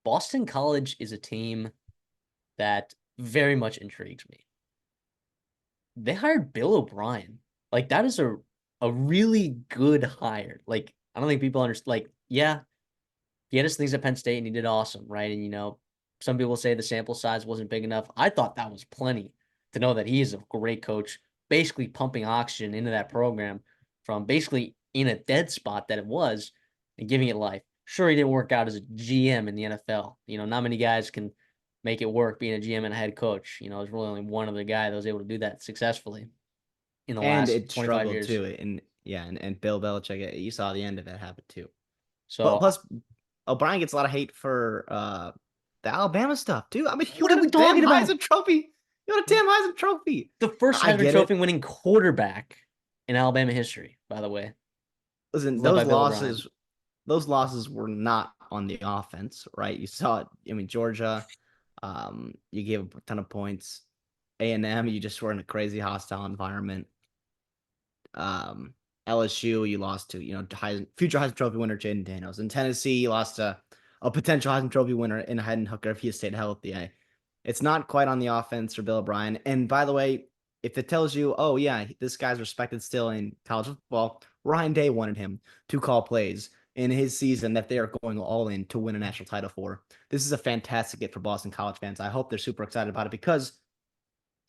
Boston College is a team that very much intrigues me. They hired Bill O'Brien. Like that is a really good hire. Like I don't think people understand. Like yeah, he had his things at Penn State and he did awesome, right? And some people say the sample size wasn't big enough. I thought that was plenty to know that he is a great coach, basically pumping oxygen into that program from basically in a dead spot that it was and giving it life. Sure, he didn't work out as a GM in the NFL. Not many guys can make it work being a GM and a head coach. There's really only one other guy that was able to do that successfully in the And last it 25 struggled years. too. And yeah, and Bill Belichick, you saw the end of it happen too. But So, plus, O'Brien gets a lot of hate for the Alabama stuff too. I mean, you what are won we a damn talking about? Heisman Trophy. You won a damn Heisman Trophy. The first I Heisman get it. Trophy winning quarterback in Alabama history, by the way, Listen, was led by Bill O'Brien. those losses were not on the offense, right? You saw it. I mean, Georgia, you gave a ton of points. A&M, you just were in a crazy hostile environment. Um, LSU, you lost to future Heisman Trophy winner Jaden Daniels. In Tennessee, you lost to a potential Heisman Trophy winner in Hendon Hooker if he stayed healthy. It's not quite on the offense for Bill O'Brien. And by the way, if it tells you, oh yeah, this guy's respected still in college football, Ryan Day wanted him to call plays in his season that they are going all in to win a national title for. This is a fantastic get for Boston College fans. I hope they're super excited about it because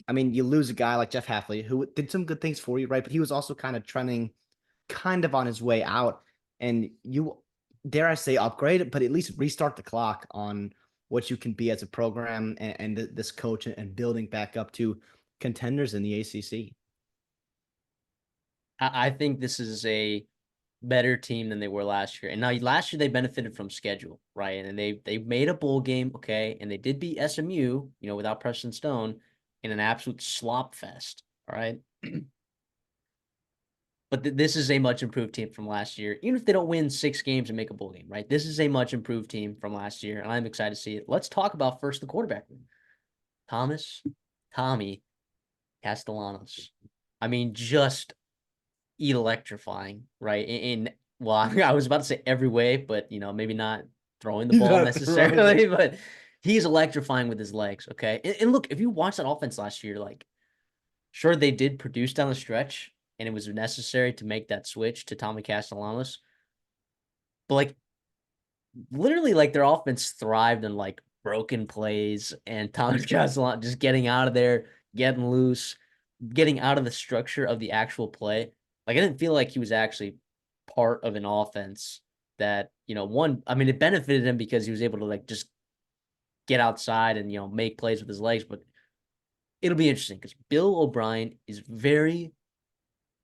I mean, you lose a guy like Jeff Hafley who did some good things for you, right? But he was also kind of trending kind of on his way out. And you, dare I say, upgrade, but at least restart the clock on what you can be as a program and this coach and building back up to contenders in the ACC. I think this is a better team than they were last year. And now last year they benefited from schedule, right? And they made a bowl game, okay, and they did beat SMU, without Preston Stone in an absolute slop fest. All right. But this is a much improved team from last year, even if they don't win 6 games and make a bowl game, right? This is a much improved team from last year, and I'm excited to see it. Let's talk about first the quarterback room. Thomas, Tommy, Castellanos. I mean, just electrifying, right? Well, I was about to say every way, but maybe not throwing the ball Not throwing the necessarily, but he's electrifying with his legs. Okay, and look, if you watch that offense last year, like sure they did produce down the stretch, and it was necessary to make that switch to Tommy Castellanos, but like literally, like their offense thrived in like broken plays and Tommy Castellanos just getting out of there, getting loose, getting out of the structure of the actual play. Like I didn't feel like he was actually part of an offense that, one, I mean, it benefited him because he was able to like just get outside and, make plays with his legs. But it'll be interesting because Bill O'Brien is very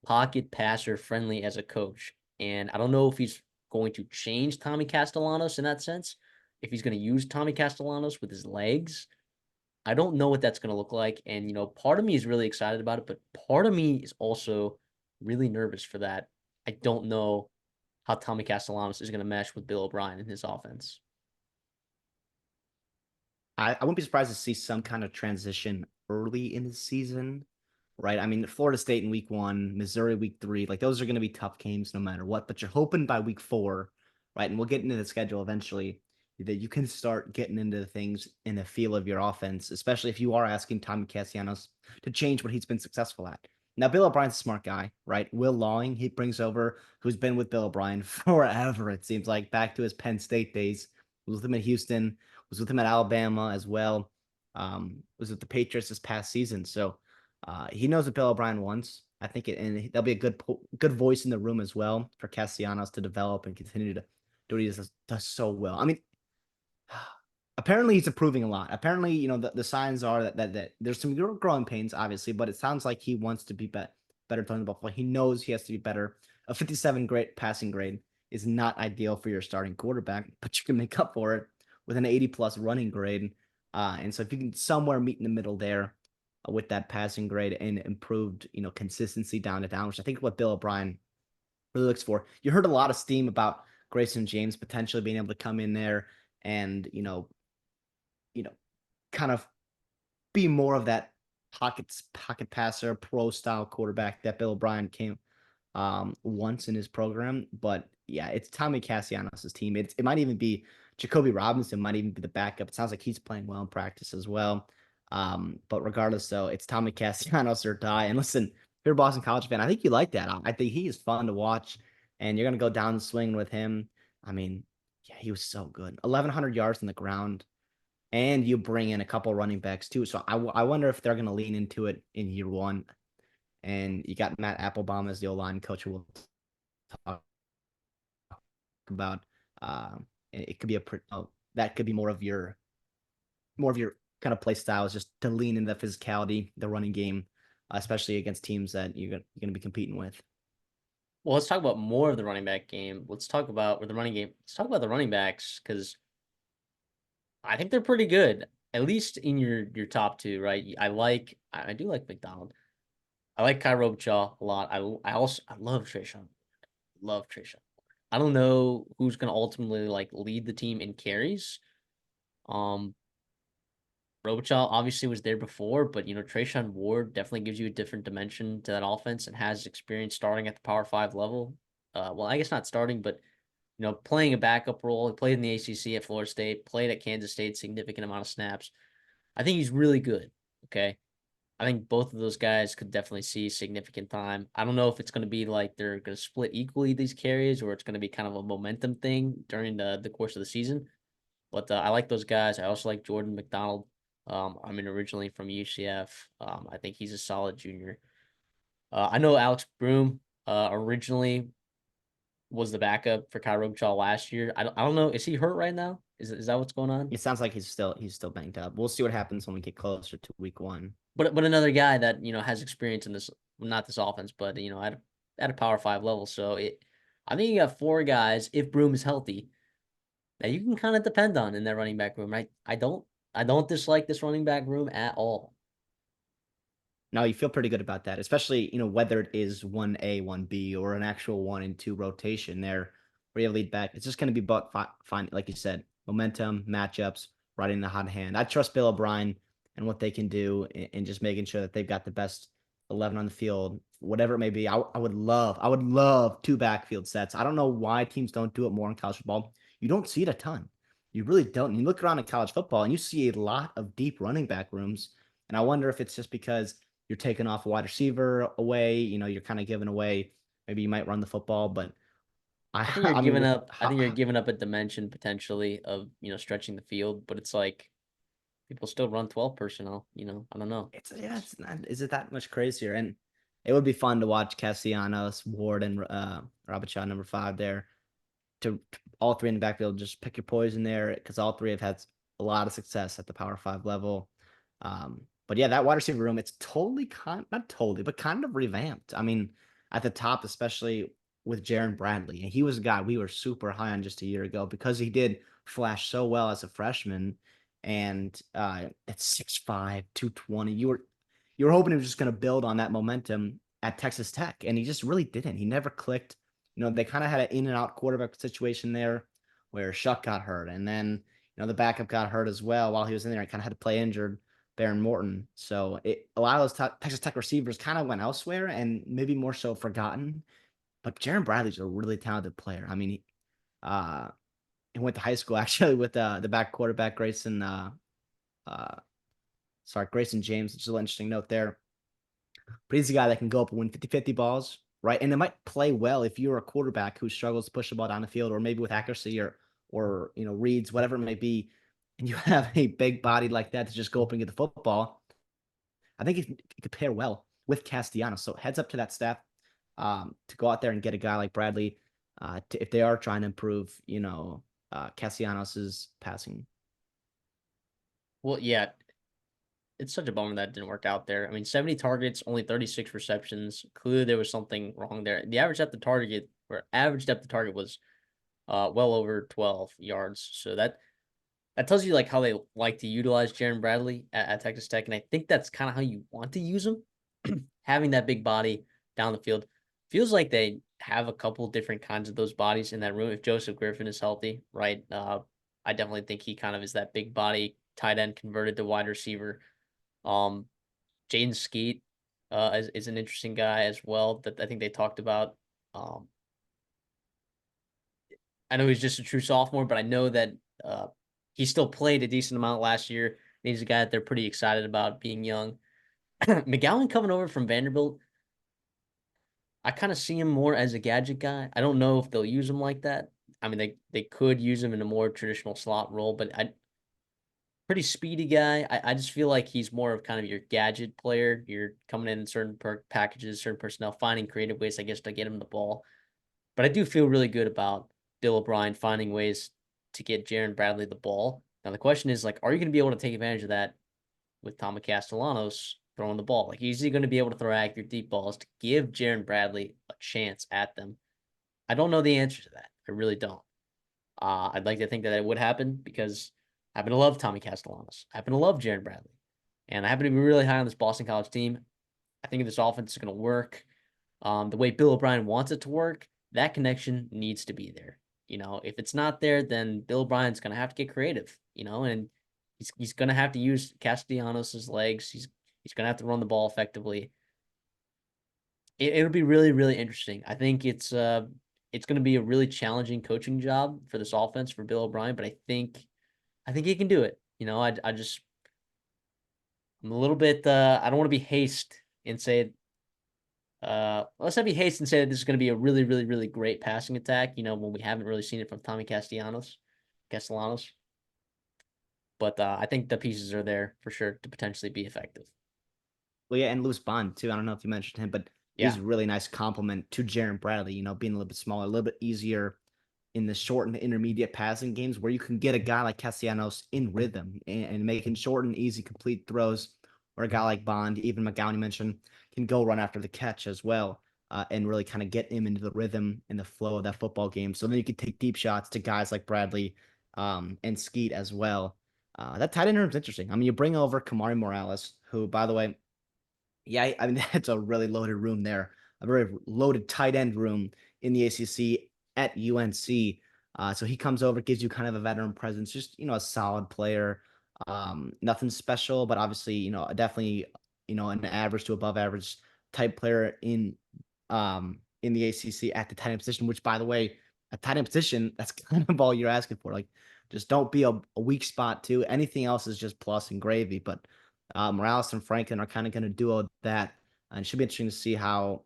pocket passer friendly as a coach. And I don't know if he's going to change Tommy Castellanos in that sense, if he's going to use Tommy Castellanos with his legs. I don't know what that's going to look like. And, part of me is really excited about it, but part of me is also really nervous for that. I don't know how Tommy Castellanos is going to mesh with Bill O'Brien in his offense. I wouldn't be surprised to see some kind of transition early in the season, right? I mean, Florida State in week 1, Missouri week 3, like those are going to be tough games no matter what. But you're hoping by week 4, right? And we'll get into the schedule eventually that you can start getting into the things in the feel of your offense, especially if you are asking Tommy Castellanos to change what he's been successful at. Now, Bill O'Brien's a smart guy, right? Will Lawing, he brings over, who's been with Bill O'Brien forever, it seems like, back to his Penn State days. Was with him in Houston, was with him at Alabama as well. Was with the Patriots this past season. So he knows what Bill O'Brien wants. I think and there'll be a good voice in the room as well for Castellanos to develop and continue to do what he does so well. I mean, apparently he's improving a lot. Apparently, the signs are that there's some growing pains, obviously, but it sounds like he wants to be better throwing the ball. He knows he has to be better. A 57 grade passing grade is not ideal for your starting quarterback, but you can make up for it with an 80 plus running grade. And so if you can somewhere meet in the middle there with that passing grade and improved, consistency down to down, which I think is what Bill O'Brien really looks for. You heard a lot of steam about Grayson James potentially being able to come in there and, you know, kind of be more of that pocket passer, pro style quarterback that Bill O'Brien came once in his program. But yeah, it's Tommy Castellanos' team. It might even be Jacoby Robinson might even be the backup. It sounds like he's playing well in practice as well. But regardless, though, it's Tommy Castellanos or die. And listen, if you're a Boston College fan, I think you like that. I think he is fun to watch, and you're gonna go down the swing with him. I mean, yeah, he was so good. 1,100 yards on the ground, and you bring in a couple running backs too. So I wonder if they're gonna lean into it in year one. And you got Matt Applebaum as the O-line coach, who will talk about. Uh, it could be that could be more of your kind of play style is just to lean into the physicality, the running game, especially against teams that you're going to be competing with. Well, let's talk about more of the running back game. Let's talk about or the running game. Let's talk about the running backs because I think they're pretty good, at least in your top two, right? I do like McDonald. I like Kai Robichaud a lot. I love Trayshawn. Love Trayshawn. I don't know who's gonna ultimately like lead the team in carries. Um, Robichaud obviously was there before, but Trayshawn Ward definitely gives you a different dimension to that offense and has experience starting at the Power Five level. Well, I guess not starting, but playing a backup role. He played in the ACC at Florida State, played at Kansas State, significant amount of snaps. I think he's really good. Okay. I think both of those guys could definitely see significant time. I don't know if it's going to be like they're going to split equally these carries or it's going to be kind of a momentum thing during the course of the season. But I like those guys. I also like Jordan McDonald. I mean, originally from UCF. I think he's a solid junior. I know Alex Broom originally was the backup for Kai Robichaud last year. I don't know. Is he hurt right now? Is that what's going on? It sounds like he's still banged up. We'll see what happens when we get closer to week one. But another guy that has experience in this, not this offense, but at a Power Five level. So I think you got four guys if Broom is healthy that you can kind of depend on in that running back room. Right? I don't dislike this running back room at all. No, you feel pretty good about that, especially, whether it is 1A, 1B, or an actual 1 and 2 rotation there where you have lead back. It's just going to be about fine, like you said, momentum, matchups, riding the hot hand. I trust Bill O'Brien and what they can do and just making sure that they've got the best 11 on the field, whatever it may be. I would love two backfield sets. I don't know why teams don't do it more in college football. You don't see it a ton. You really don't. You look around in college football and you see a lot of deep running back rooms. And I wonder if it's just because you're taking off a wide receiver away. You're kind of giving away. Maybe you might run the football, but I, I think you're I mean, giving with up. I think you're giving up a dimension potentially of stretching the field, but it's like people still run 12 personnel. I don't know. it's yeah, it's not. Is it that much crazier? And it would be fun to watch Castellanos, Ward, and Robichaud number 5 there. To all three in the backfield, just pick your poison there because all three have had a lot of success at the Power Five level. But yeah, that wide receiver room, it's totally not totally, but kind of revamped. I mean, at the top, especially with Jaron Bradley, and he was a guy we were super high on just a year ago because he did flash so well as a freshman. And at 6'5", 220, you were hoping he was just going to build on that momentum at Texas Tech, and he just really didn't. He never clicked. They kind of had an in and out quarterback situation there where Shuck got hurt. And then, the backup got hurt as well while he was in there. I kind of had to play injured, Baron Morton. So a lot of those Texas Tech receivers kind of went elsewhere and maybe more so forgotten. But Jaron Bradley's a really talented player. I mean, he went to high school actually with the back quarterback, uh, Grayson James, which is an interesting note there. But he's a guy that can go up and win 50-50 balls, right? And it might play well if you're a quarterback who struggles to push the ball down the field, or maybe with accuracy or reads, whatever it may be, and you have a big body like that to just go up and get the football. I think it could pair well with Castellanos. So heads up to that staff to go out there and get a guy like Bradley if they are trying to improve, Castellanos's passing. Well, yeah, it's such a bummer that it didn't work out there. I mean, 70 targets, only 36 receptions. Clearly, there was something wrong there. The average depth of target was well over 12 yards. So that tells you like how they like to utilize Jaron Bradley at Texas Tech, and I think that's kind of how you want to use him. Having that big body down the field feels like they have a couple different kinds of those bodies in that room. If Joseph Griffin is healthy, right? I definitely think he kind of is that big body tight end converted to wide receiver. Um, Jaden Skeet is an interesting guy as well that I think they talked about. I know he's just a true sophomore, but I know that Uh, he still played a decent amount last year. And he's a guy that they're pretty excited about being young. McGowan coming over from Vanderbilt, I kind of see him more as a gadget guy. I don't know if they'll use him like that. I mean, they could use him in a more traditional slot role, but I pretty speedy guy. I just feel like he's more of kind of your gadget player. You're coming in certain packages, certain personnel, finding creative ways, I guess, to get him the ball. But I do feel really good about Bill O'Brien finding ways to get Jaron Bradley the ball. Now the question is like, are you going to be able to take advantage of that with Tommy Castellanos throwing the ball? Like, is he going to be able to throw accurate deep balls to give Jaron Bradley a chance at them? I don't know the answer to that. I really don't. I'd like to think that it would happen because I happen to love Tommy Castellanos. I happen to love Jaron Bradley. And I happen to be really high on this Boston College team. I think this offense is going to work the way Bill O'Brien wants it to work. That connection needs to be there. If it's not there, then Bill O'Brien's going to have to get creative, and he's going to have to use Castellanos' legs. He's going to have to run the ball effectively. It'll be really, really interesting. I think it's going to be a really challenging coaching job for this offense for Bill O'Brien, but I think he can do it. I'm a little bit I don't want to be haste and say let's not be haste and say that this is going to be a really, really, really great passing attack, when we haven't really seen it from Tommy Castellanos. But I think the pieces are there for sure to potentially be effective. Well, yeah, and Loose Bond too. I don't know if you mentioned him, but he's Yeah. a really nice compliment to Jaron Bradley. Being a little bit smaller, a little bit easier in the short and intermediate passing games where you can get a guy like Castellanos in rhythm and making short and easy complete throws, or a guy like Bond, even McGowan mentioned, can go run after the catch as well, and really kind of get him into the rhythm and the flow of that football game. So then you can take deep shots to guys like Bradley and Skeet as well. That tight end room is interesting. I mean, you bring over Kamari Morales, who, by the way, yeah, I mean, that's a really loaded room there. A very loaded tight end room in the ACC at UNC. So he comes over, gives you kind of a veteran presence, just, a solid player. Nothing special, but obviously, definitely, an average to above average type player in the ACC at the tight end position, which, by the way, a tight end position, that's kind of all you're asking for. Like, just don't be a weak spot too. Anything else is just plus and gravy. But Morales and Franklin are kind of going to duo that. And it should be interesting to see how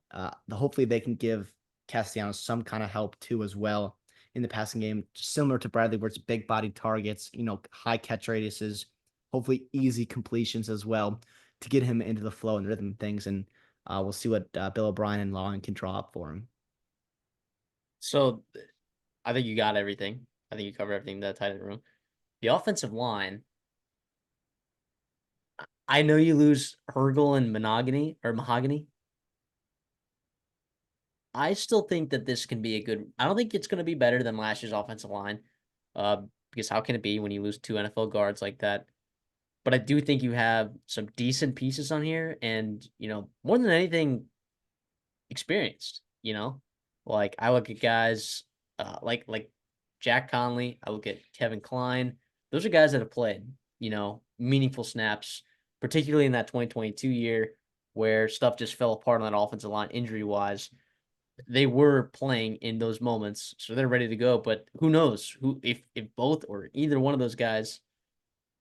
hopefully they can give Castellanos some kind of help too as well in the passing game, similar to Bradley, where it's big body targets, high catch radiuses, hopefully easy completions as well to get him into the flow and rhythm of things. And we'll see what Bill O'Brien and Long can draw up for him. So I think you got everything. I think you covered everything in that tight end room. The offensive line, I know you lose Hergel and Mahogany. I still think that this can be a good. I don't think it's going to be better than last year's offensive line, uh, because how can it be when you lose two NFL guards like that? But I do think you have some decent pieces on here, and more than anything, experienced. Like I look at guys like Jack Conley. I look at Kevin Klein. Those are guys that have played meaningful snaps, particularly in that 2022 year where stuff just fell apart on that offensive line injury wise. They were playing in those moments, so they're ready to go. But who knows who if both or either one of those guys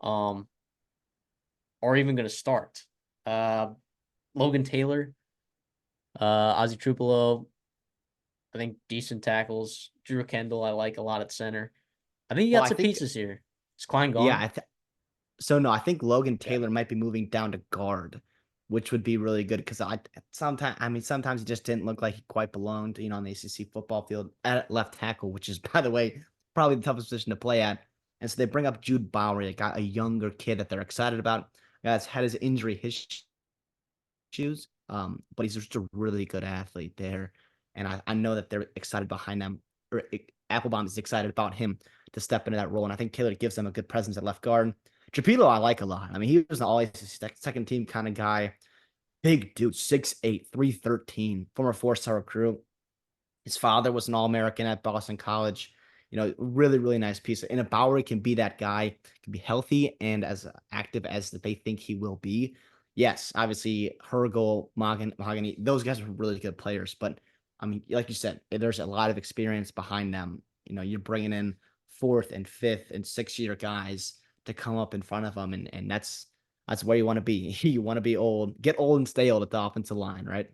um are even going to start. Uh, Logan Taylor, Ozzy Trupolo, I think decent tackles. Drew Kendall, I like a lot at center. I think you Well, got I some think, pieces here. Is Klein yeah, gone? so no, I think Logan Yeah. Taylor might be moving down to guard, which would be really good because sometimes he just didn't look like he quite belonged, on the ACC football field at left tackle, which is, by the way, probably the toughest position to play at. And so they bring up Jude Bowery, a younger kid that they're excited about. A guy that's had his injury issues, but he's just a really good athlete there. And I know that they're excited behind them, or Applebaum is excited about him to step into that role. And I think Taylor gives them a good presence at left guard. Trapilo, I like a lot. I mean, he was always a second team kind of guy. Big dude, 6'8", 313, former four-star recruit. His father was an All-American at Boston College. Really, really nice piece. And if Bowery can be that guy, can be healthy and as active as they think he will be. Yes, obviously, Hergel, Mahogany, those guys are really good players. But, I mean, like you said, there's a lot of experience behind them. You're bringing in fourth and fifth and 6 year guys to come up in front of them. And that's where you want to be. You want to be old, get old and stay old at the offensive line, right?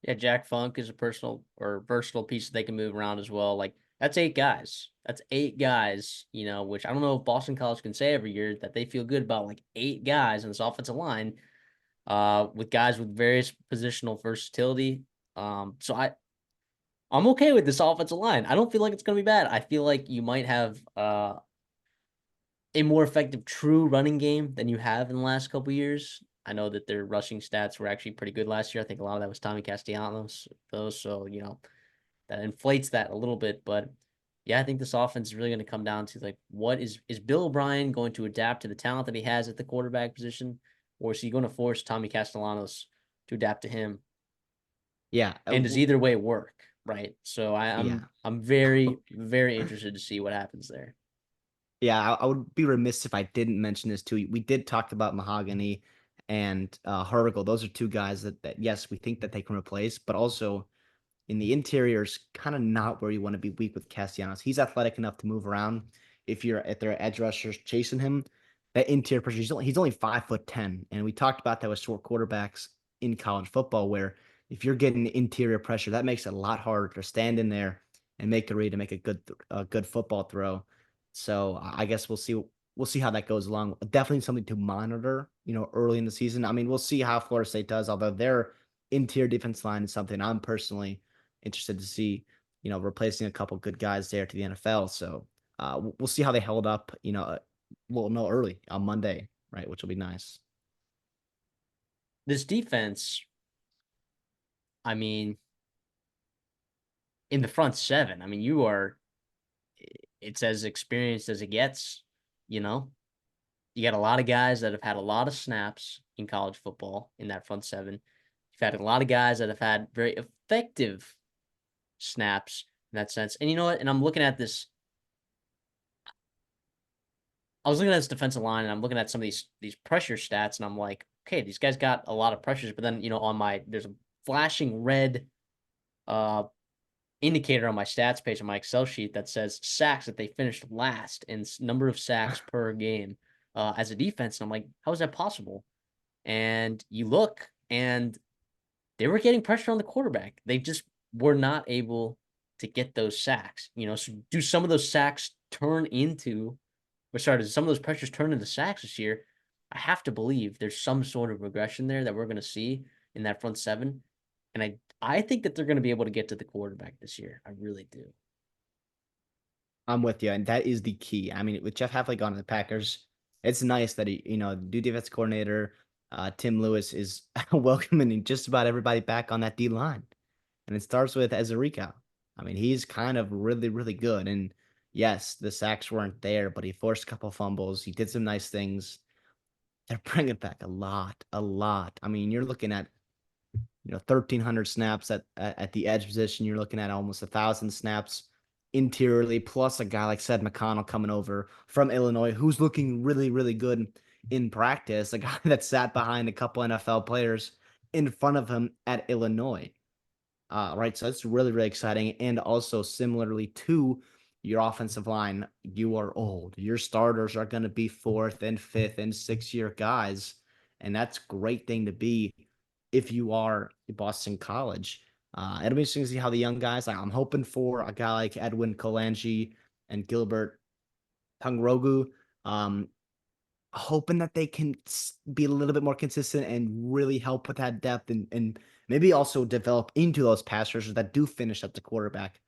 Yeah, Jack Funk is a personal or versatile piece that they can move around as well. Like that's 8 guys. That's 8 guys, which I don't know if Boston College can say every year that they feel good about like 8 guys in this offensive line, with guys with various positional versatility. So I'm okay with this offensive line. I don't feel like it's gonna be bad. I feel like you might have a more effective true running game than you have in the last couple years. I know that their rushing stats were actually pretty good last year. I think a lot of that was Tommy Castellanos, those. So, that inflates that a little bit. But yeah, I think this offense is really going to come down to like, what is Bill O'Brien going to adapt to the talent that he has at the quarterback position, or is he going to force Tommy Castellanos to adapt to him? Yeah. And does either way work? Right. So Yeah. I'm very, very interested to see what happens there. Yeah, I would be remiss if I didn't mention this too. We did talk about Mahogany and Hergel. Those are two guys that yes, we think that they can replace, but also in the interior is kind of not where you want to be weak with Castellanos. He's athletic enough to move around. If there are edge rushers chasing him, that interior pressure, he's only 5'10", and we talked about that with short quarterbacks in college football, where if you're getting interior pressure, that makes it a lot harder to stand in there and make a read to make a good football throw. So I guess we'll see how that goes along. Definitely something to monitor, early in the season. I mean, we'll see how Florida State does, although their interior defense line is something I'm personally interested to see, replacing a couple good guys there to the NFL. So we'll see how they held up. We'll know early on Monday, right? Which will be nice. This defense, I mean, in the front seven, I mean, it's as experienced as it gets, you know? You got a lot of guys that have had a lot of snaps in college football in that front seven. You've had a lot of guys that have had very effective snaps in that sense. And you know what? And I'm looking at this. I was looking at this defensive line, and I'm looking at some of these pressure stats, and I'm like, okay, these guys got a lot of pressures. But then there's a flashing red uh indicator on my stats page on my Excel sheet that says sacks, that they finished last in number of sacks per game as a defense. And I'm like, how is that possible? And you look, and they were getting pressure on the quarterback. They just were not able to get those sacks. So do some of those sacks turn into, or sorry, does some of those pressures turn into sacks this year? I have to believe there's some sort of regression there that we're going to see in that front seven. And I think that they're going to be able to get to the quarterback this year. I really do. I'm with you, and that is the key. I mean, with Jeff Hafley gone to the Packers, it's nice that new defense coordinator Tim Lewis is welcoming just about everybody back on that D line, and it starts with Ezerico. I mean, he's kind of really, really good, and yes, the sacks weren't there, but he forced a couple fumbles. He did some nice things. They're bringing back a lot, a lot. I mean, you're looking at 1,300 snaps at the edge position. You're looking at almost 1,000 snaps interiorly, plus a guy like Sed McConnell coming over from Illinois, who's looking really, really good in practice. A guy that sat behind a couple NFL players in front of him at Illinois. Right. So that's really, really exciting. And also, similarly to your offensive line, you are old. Your starters are going to be fourth and fifth and 6 year guys. And that's a great thing to be if you are Boston College. It'll be interesting to see how the young guys, I'm hoping for a guy like Edwin Kolanji and Gilbert Tungrogu. Um, Hoping that they can be a little bit more consistent and really help with that depth and maybe also develop into those pass rushers that do finish at the quarterback.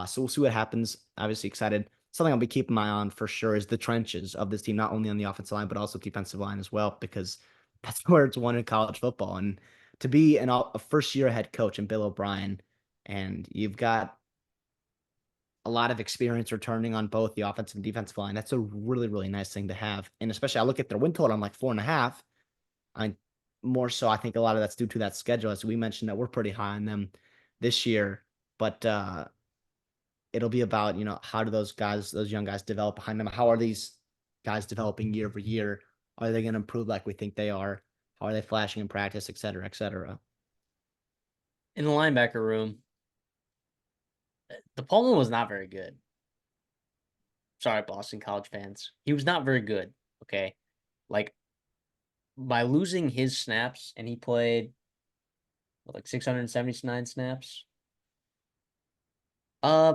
So we'll see what happens. Obviously excited. Something I'll be keeping my eye on for sure is the trenches of this team, not only on the offensive line, but also defensive line as well, because that's where it's won in college football. And to be a first year head coach in Bill O'Brien, and you've got a lot of experience returning on both the offensive and defensive line. That's a really, really nice thing to have. And especially I look at their win total, I'm like 4.5. I more so I think a lot of that's due to that schedule. As we mentioned that we're pretty high on them this year. But it'll be about, how do those young guys develop behind them? How are these guys developing year over year? Are they going to improve like we think they are? How are they flashing in practice, et cetera, et cetera? In the linebacker room, the Pullman was not very good. Sorry, Boston College fans. He was not very good. Okay, like by losing his snaps, and he played what, like 679 snaps. Uh,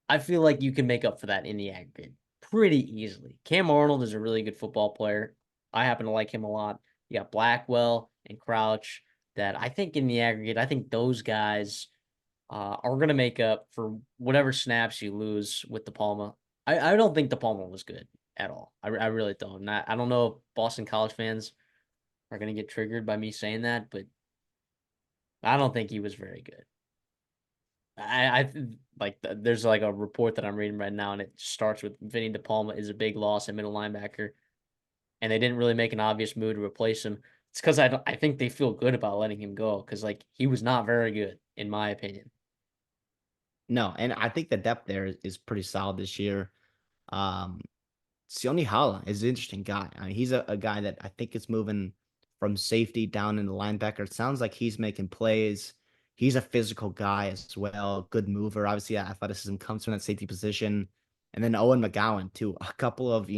I feel like you can make up for that in the aggregate pretty easily. Cam Arnold is a really good football player. I happen to like him a lot. You got Blackwell and Crouch that I think in the aggregate, I think those guys are going to make up for whatever snaps you lose with the Palma. I don't think the Palma was good at all. I really don't. I don't know if Boston College fans are going to get triggered by me saying that, but I don't think he was very good. There's like a report that I'm reading right now, and it starts with Vinny De Palma is a big loss at middle linebacker, and they didn't really make an obvious move to replace him. It's because I think they feel good about letting him go because like he was not very good in my opinion. No, and I think the depth there is pretty solid this year. Um, Sione Hala is an interesting guy. I mean, he's a guy that I think is moving from safety down into linebacker. It sounds like he's making plays. He's a physical guy as well, good mover. Obviously, athleticism comes from that safety position. And then Owen McGowan, too. A couple of,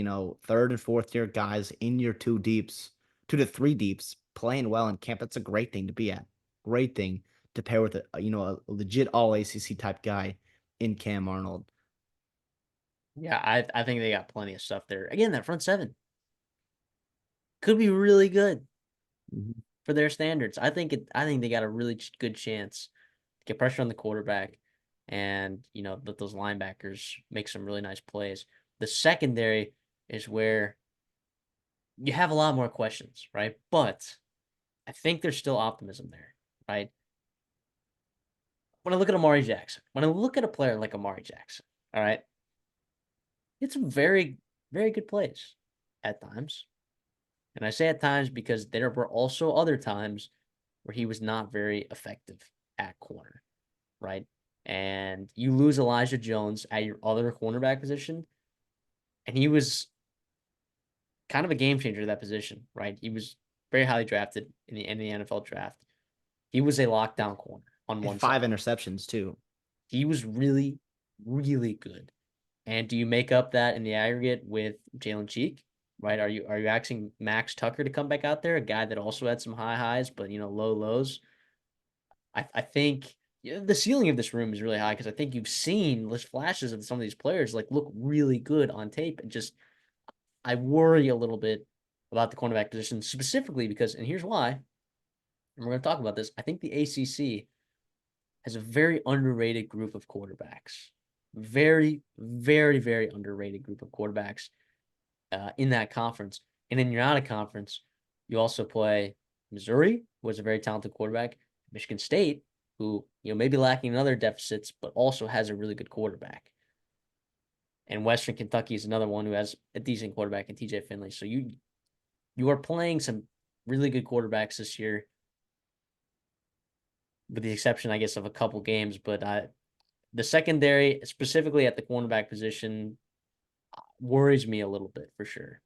third and fourth year guys in your two deeps, 2 to 3 deeps, playing well in camp. That's a great thing to be at. Great thing to pair with a legit all ACC type guy in Cam Arnold. Yeah, I think they got plenty of stuff there. Again, that front seven could be really good Mhm. for their standards. I think they got a really good chance to get pressure on the quarterback, and let those linebackers make some really nice plays. The secondary is where you have a lot more questions, right? But I think there's still optimism there, right? When I look at Amari Jackson, when I look at a player like Amari Jackson, all right, it's very, very good plays at times. And I say at times because there were also other times where he was not very effective at corner, right? And you lose Elijah Jones at your other cornerback position, and he was kind of a game changer at that position, right? He was very highly drafted in the NFL draft. He was a lockdown corner on And one 5 interceptions, too. He was really, really good. And do you make up that in the aggregate with Jalen Cheek? Right? Are you asking Max Tucker to come back out there, a guy that also had some high highs, but low lows? I think the ceiling of this room is really high because I think you've seen flashes of some of these players like look really good on tape, and just I worry a little bit about the cornerback position specifically because, and here's why, and we're going to talk about this. I think the ACC has a very underrated group of quarterbacks. Very, very, very underrated group of quarterbacks in that conference. And in your out of conference, you also play Missouri, who is a very talented quarterback, Michigan State, who may be lacking in other deficits, but also has a really good quarterback. And Western Kentucky is another one who has a decent quarterback in TJ Finley. So you are playing some really good quarterbacks this year, with the exception, I guess, of a couple games. But the secondary, specifically at the cornerback position, worries me a little bit for sure.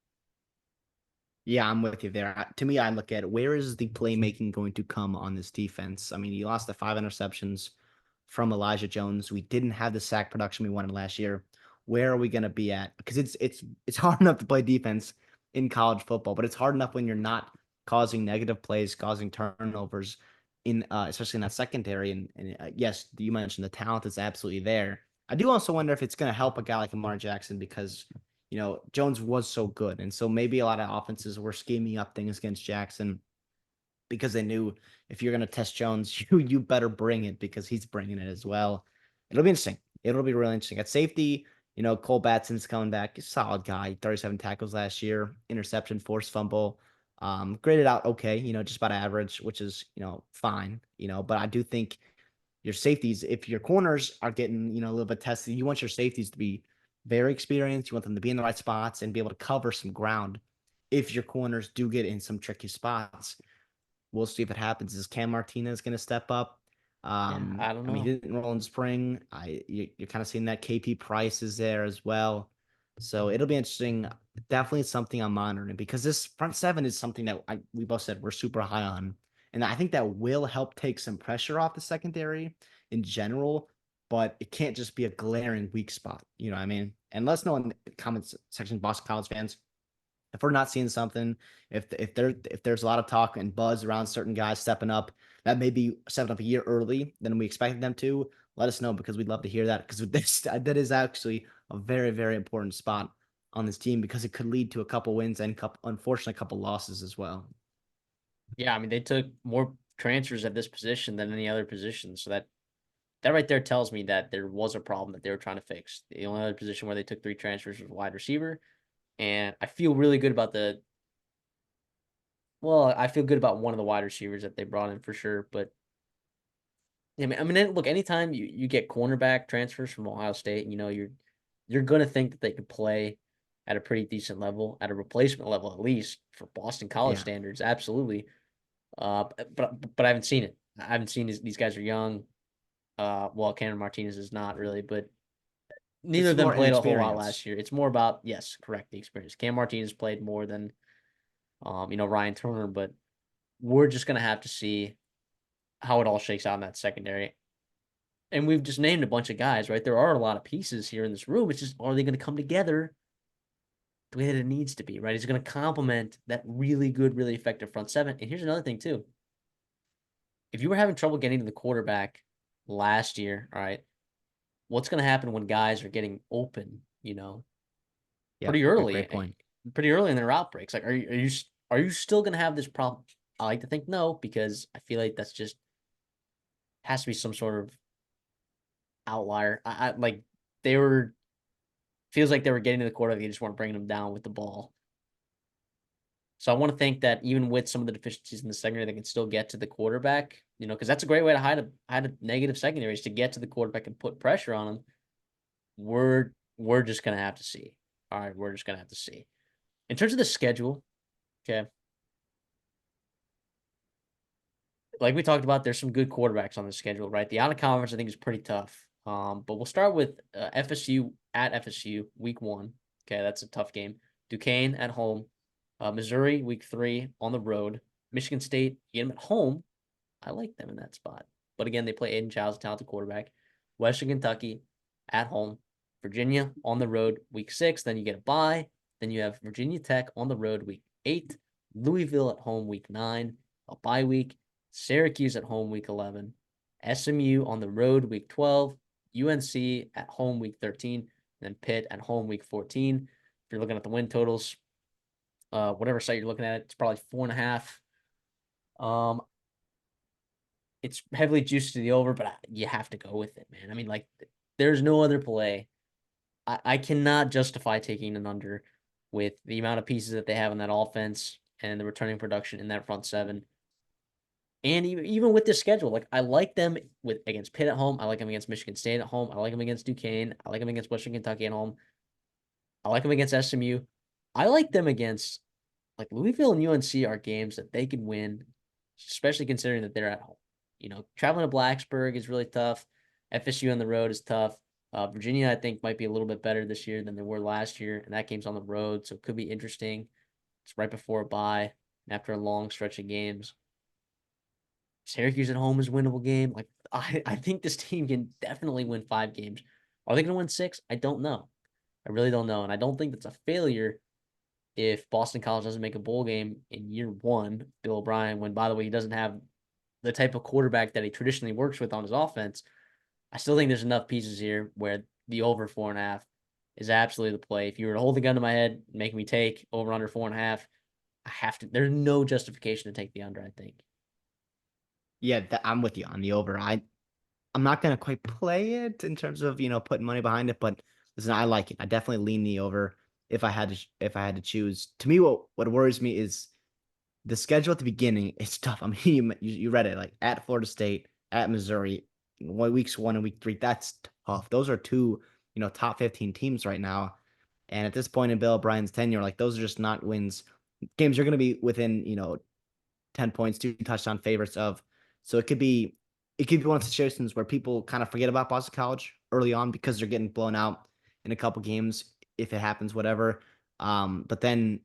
Yeah, I'm with you there. To me, I look at where is the playmaking going to come on this defense? I mean, you lost the 5 interceptions from Elijah Jones. We didn't have the sack production we wanted last year. Where are we going to be at? Because it's hard enough to play defense in college football, but it's hard enough when you're not causing negative plays, causing turnovers in especially in that secondary. And yes, you mentioned the talent is absolutely there. I do also wonder if it's going to help a guy like Amar Jackson because Jones was so good. And so maybe a lot of offenses were scheming up things against Jackson because they knew if you're going to test Jones, you better bring it because he's bringing it as well. It'll be interesting. It'll be really interesting. At safety, Cole Batson's coming back. He's a solid guy. 37 tackles last year, interception, forced fumble. Graded out okay, just about average, which is, fine, but I do think your safeties, if your corners are getting, a little bit tested, you want your safeties to be very experienced. You want them to be in the right spots and be able to cover some ground if your corners do get in some tricky spots. We'll see if it happens. Is Cam Martinez going to step up? Yeah, I don't I mean, know. he didn't roll in spring. You're kind of seeing that KP Price is there as well. So it'll be interesting. Definitely something I'm monitoring because this front seven is something that we both said we're super high on. And I think that will help take some pressure off the secondary in general. but it can't just be a glaring weak spot. You know what I mean? And let us know in the comments section, Boston College fans, if we're not seeing something, if there's a lot of talk and buzz around certain guys stepping up, that may be stepping up a year early than we expected them to. Let us know because we'd love to hear that because this that is actually a very very important spot on this team because it could lead to a couple wins and unfortunately a couple losses as well. Yeah, I mean they took more transfers at this position than any other position, so that right there tells me that there was a problem that they were trying to fix. The only other position where they took 3 transfers was wide receiver, and I feel really good about I feel good about one of the wide receivers that they brought in for sure, but look, anytime you get cornerback transfers from Ohio State, you're gonna think that they could play at a pretty decent level, at a replacement level at least for Boston College Yeah, standards, absolutely. But I haven't seen it. I haven't seen these guys are young. Well, Cameron Martinez is not really, but neither it's of them more played a whole lot inexperience. last year. It's more about, yes, correct, the experience. Cam Martinez played more than Ryan Turner, but we're just gonna have to see how it all shakes out in that secondary. And we've just named a bunch of guys, right? There are a lot of pieces here in this room. It's just, are they going to come together the way that it needs to be, right? It's going to complement that really good, really effective front seven. And here's another thing, too. If you were having trouble getting to the quarterback last year, all right, what's going to happen when guys are getting open, Yep, pretty great early, point. pretty early in their outbreaks? Like, are you still going to have this problem? I like to think no, because I feel like that's just has to be some sort of outlier. I like they were feels like they were getting to the quarterback, they just weren't bringing them down with the ball. So I want to think that even with some of the deficiencies in the secondary, they can still get to the quarterback. Because that's a great way to hide a negative secondary is to get to the quarterback and put pressure on them. We're just gonna have to see. All right, we're just gonna have to see. In terms of the schedule, okay, like we talked about, there's some good quarterbacks on the schedule, right? The out of conference I think is pretty tough. But we'll start with FSU at FSU week 1. Okay, that's a tough game. Duquesne at home. Missouri week 3 on the road. Michigan State, you get them at home. I like them in that spot. But again, they play Aiden Childs, a talented quarterback. Western Kentucky at home. Virginia on the road week 6. Then you get a bye. Then you have Virginia Tech on the road week 8. Louisville at home week 9. A bye week. Syracuse at home week 11. SMU on the road week 12. UNC at home week 13. And then Pitt at home week 14. If you're looking at the win totals, whatever site you're looking at, it's probably 4.5. It's heavily juiced to the over, but you have to go with it, man. There's no other play. I cannot justify taking an under with the amount of pieces that they have in that offense and the returning production in that front seven. And even with this schedule, like I like them with against Pitt at home. I like them against Michigan State at home. I like them against Duquesne. I like them against Western Kentucky at home. I like them against SMU. I like them against like Louisville and UNC are games that they could win, especially considering that they're at home. Traveling to Blacksburg is really tough. FSU on the road is tough. Virginia, I think, might be a little bit better this year than they were last year, and that game's on the road, so it could be interesting. It's right before a bye after a long stretch of games. Syracuse at home is a winnable game. Like I think this team can definitely win 5 games. Are they going to win 6? I don't know. I really don't know, and I don't think that's a failure if Boston College doesn't make a bowl game in year 1. Bill O'Brien, when by the way he doesn't have the type of quarterback that he traditionally works with on his offense. I still think there's enough pieces here where the over 4.5 is absolutely the play. If you were to hold the gun to my head, make me take over under 4.5, I have to. There's no justification to take the under. I think. Yeah, I'm with you on the over. I'm not gonna quite play it in terms of putting money behind it, but listen, I like it. I definitely lean the over if I had to choose. To me, what worries me is the schedule at the beginning. It's tough. I mean, you read it like at Florida State, at Missouri, weeks 1 and week 3. That's tough. Those are two top 15 teams right now, and at this point in Bill O'Brien's tenure, like those are just not wins. Games you're gonna be within 10 points, 2 touchdown favorites of. So it could be one of the situations where people kind of forget about Boston College early on because they're getting blown out in a couple games if it happens, whatever. But then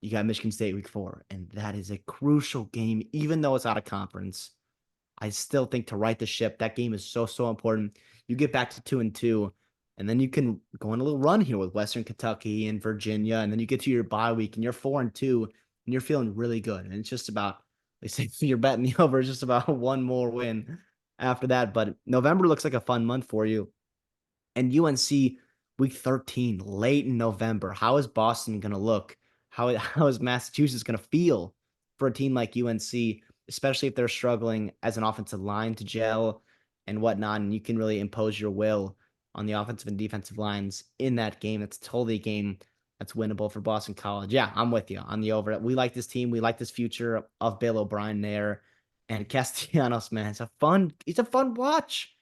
you got Michigan State week 4, and that is a crucial game, even though it's out of conference. I still think to right the ship, that game is so important. You get back to 2-2, and then you can go on a little run here with Western Kentucky and Virginia, and then you get to your bye week and you're 4-2, and you're feeling really good. And it's just about, they say you're betting the over, it's just about one more win after that. But November looks like a fun month for you. And UNC week 13, late in November. How is Boston going to look? How is Massachusetts going to feel for a team like UNC, especially if they're struggling as an offensive line to gel and whatnot, and you can really impose your will on the offensive and defensive lines in that game. It's totally a game that's winnable for Boston College. Yeah, I'm with you on the over. We like this team. We like this future of Bill O'Brien there. And Castellanos, man, it's a fun watch.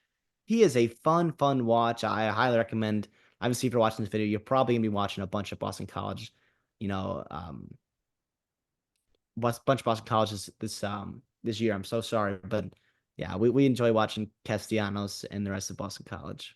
He is a fun watch. I highly recommend. Obviously, if you're watching this video, you're probably gonna be watching a bunch of Boston College, you know, bunch of Boston colleges this year. I'm so sorry, but yeah, we enjoy watching Castellanos and the rest of Boston College.